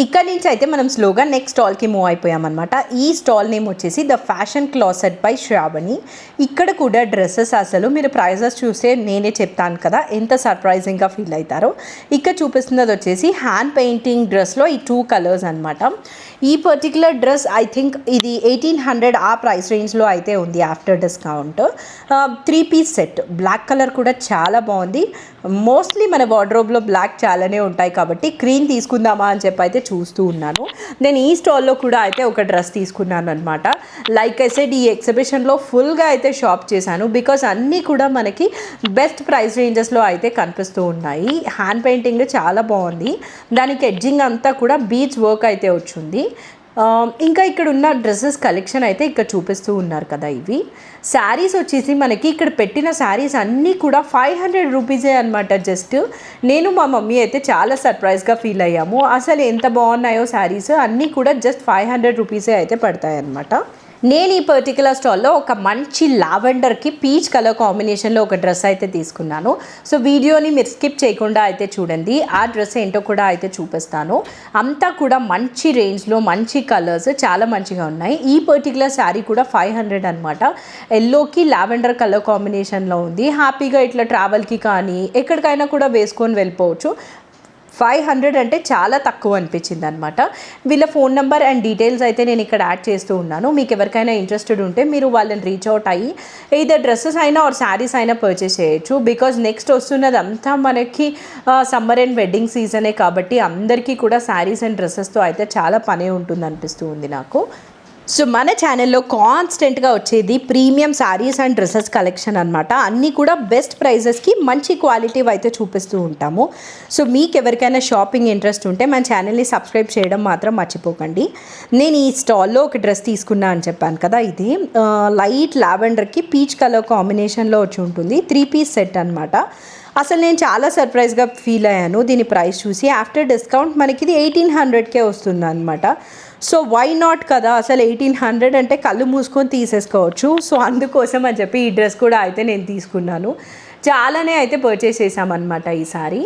ఇక్కడ నుంచి అయితే మనం స్లోగా నెక్స్ట్ స్టాల్కి మూవ్ అయిపోయామన్నమాట. ఈ స్టాల్ నేమ్ వచ్చేసి the fashion closet by Shravani. ఇక్కడ కూడా డ్రెస్సెస్ అసలు మీరు ప్రైజెస్ చూస్తే నేనే చెప్తాను కదా ఎంత సర్ప్రైజింగ్గా ఫీల్ అవుతారో. ఇక్కడ చూపిస్తున్నది వచ్చేసి హ్యాండ్ పెయింటింగ్ డ్రెస్లో ఈ 2 కలర్స్ అనమాట. ఈ పర్టికులర్ డ్రెస్ ఐ థింక్ ఇది 1800 ఆ ప్రైస్ రేంజ్లో అయితే ఉంది after discount. 3 piece set, black colour కూడా చాలా బాగుంది. మోస్ట్లీ మన వార్డ్రోబ్లో బ్లాక్ చాలానే ఉంటాయి కాబట్టి గ్రీన్ తీసుకుందామా అని చెప్పి అయితే చూస్తూ ఉన్నాను. నేను ఈ స్టాల్లో కూడా అయితే ఒక డ్రెస్ తీసుకున్నాను అనమాట. లైక్ ఐ సెడ్ ఈ ఎగ్జిబిషన్లో ఫుల్గా అయితే షాప్ చేశాను బికాస్ అన్నీ కూడా మనకి బెస్ట్ ప్రైస్ రేంజెస్లో అయితే కనిపిస్తూ ఉన్నాయి. హ్యాండ్ పెయింటింగ్ చాలా బాగుంది, దానికి ఎడ్జింగ్ అంతా కూడా బీచ్ వర్క్ అయితే వచ్చింది. ఇంకా ఇక్కడ ఉన్న డ్రెస్సెస్ కలెక్షన్ అయితే ఇక్కడ చూపిస్తూ ఉన్నారు కదా. ఇవి శారీస్ వచ్చేసి మనకి ఇక్కడ పెట్టిన శారీస్ అన్నీ కూడా 500 రూపీసే అనమాట. జస్ట్ నేను మా మమ్మీ అయితే చాలా సర్ప్రైజ్గా ఫీల్ అయ్యాము. అసలు ఎంత బాగున్నాయో శారీస్ అన్నీ కూడా జస్ట్ 500 రూపీసే అయితే పడతాయి అన్నమాట. నేను ఈ పర్టికులర్ స్టాల్లో ఒక మంచి లావెండర్కి పీచ్ కలర్ కాంబినేషన్లో ఒక డ్రెస్ అయితే తీసుకున్నాను. సో వీడియోని మీరు స్కిప్ చేయకుండా అయితే చూడండి, ఆ డ్రెస్ ఏంటో కూడా అయితే చూపిస్తాను. అంతా కూడా మంచి రేంజ్లో మంచి కలర్స్ చాలా మంచిగా ఉన్నాయి. ఈ పర్టికులర్ శారీ కూడా 500 అనమాట. ఎల్లోకి లావెండర్ కలర్ కాంబినేషన్లో ఉంది. హ్యాపీగా ఇట్లా ట్రావెల్కి కానీ ఎక్కడికైనా కూడా వేసుకొని వెళ్ళిపోవచ్చు. 500 అంటే చాలా తక్కువ అనిపించింది అనమాట. వీళ్ళ ఫోన్ నెంబర్ అండ్ డీటెయిల్స్ అయితే నేను ఇక్కడ యాడ్ చేస్తూ ఉన్నాను. మీకు ఎవరికైనా ఇంట్రెస్టెడ్ ఉంటే మీరు వాళ్ళని రీచ్ అవుట్ అయ్యి either డ్రెస్సెస్ అయినా ఆర్ శారీస్ అయినా పర్చేస్ చేయొచ్చు. బికాజ్ నెక్స్ట్ వస్తున్నది అంతా మనకి సమ్మర్ అండ్ వెడ్డింగ్ సీజనే కాబట్టి అందరికీ కూడా శారీస్ అండ్ డ్రెస్సెస్తో అయితే చాలా పనే ఉంటుంది అనిపిస్తూ ఉంది నాకు. సో మన ఛానల్లో కాన్స్టెంట్గా వచ్చేది premium saris and dresses collection అనమాట. అన్నీ కూడా బెస్ట్ ప్రైజెస్కి మంచి క్వాలిటీ అయితే చూపిస్తూ ఉంటాము. సో మీకు ఎవరికైనా షాపింగ్ ఇంట్రెస్ట్ ఉంటే మన ఛానల్ని సబ్స్క్రైబ్ చేయడం మాత్రం మర్చిపోకండి. నేను ఈ స్టాల్లో ఒక డ్రెస్ తీసుకున్నా అని చెప్పాను కదా, ఇది లైట్ లావెండర్కి పీచ్ కలర్ కాంబినేషన్లో వచ్చి ఉంటుంది. 3 పీస్ సెట్ అనమాట. అసలు నేను చాలా సర్ప్రైజ్గా ఫీల్ అయ్యాను దీని ప్రైస్ చూసి. ఆఫ్టర్ డిస్కౌంట్ మనకి ఇది 1800కే వస్తుంది అనమాట. సో వై నాట్ కదా, అసలు 1800 అంటే కళ్ళు మూసుకొని తీసేసుకోవచ్చు. సో అందుకోసం అని చెప్పి ఈ డ్రెస్ కూడా అయితే నేను తీసుకున్నాను. చాలానే అయితే పర్చేస్ చేసామన్నమాట ఈసారి.